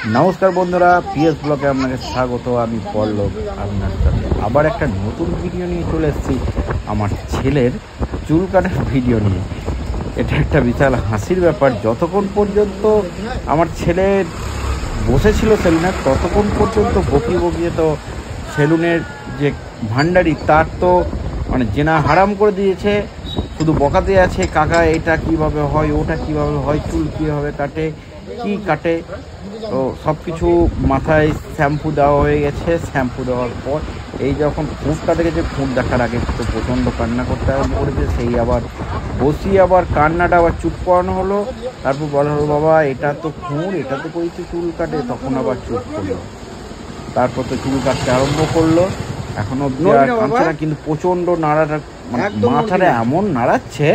নমস্কার বন্ধুরা, পিএস ব্লগে আপনাকে স্বাগত। আমি পল্লব আপনার সাথে আবার একটা নতুন ভিডিও নিয়ে চলে এসেছি, আমার ছেলের চুল কাটার ভিডিও নিয়ে। এটা একটা বিশাল হাসির ব্যাপার। যতক্ষণ পর্যন্ত আমার ছেলে বসেছিল সেলুনে, ততক্ষণ পর্যন্ত বকিয়ে তো সেলুনের যে ভান্ডারি তার তো মানে জেনা হারাম করে দিয়েছে। শুধু বকাতে আছে, কাকা এটা কিভাবে হয়, ওটা কিভাবে হয়, চুল কীভাবে কাটে, কি কাটে। তো সব কিছু মাথায় শ্যাম্পু দেওয়া হয়ে গেছে। শ্যাম্পু দেওয়ার পর এই যখন খুঁটটা দেখেছে, খুঁট দেখার আগে তো প্রচণ্ড কান্না করতে আরম্ভ করেছে। সেই আবার বসিয়ে আবার কান্নাটা আবার চুপ করানো হলো। তারপর বলা হলো, বাবা এটা তো খুঁড়, এটা তো করেছি চুল কাটে। তখন আবার চুপ করলো। তারপর তো চুল কাটতে আরম্ভ করলো। এখনো কাটছে না, কিন্তু প্রচণ্ড নাড়াটা মাথাটা এমন নাড়াচ্ছে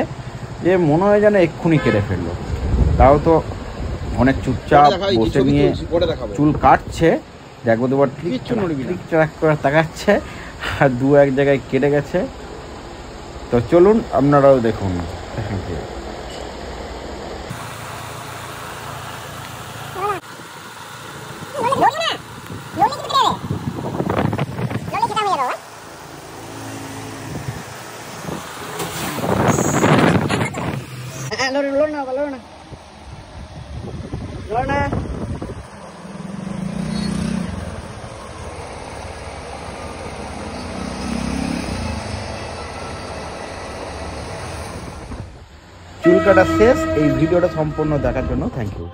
যে মনে হয় যেন এক্ষুনি কেটে ফেললো। তাও তো অনেক চুপচাপ বসে নিয়ে চুল কাটছে। দেখবো দুবার ট্রিক ট্রাক করে তাকাচ্ছে, আর দু এক জায়গায় কেটে গেছে। তো চলুন আপনারাও দেখুন। চুল কাটা শেষ। এই ভিডিওটা সম্পূর্ণ দেখার জন্য থ্যাংক ইউ।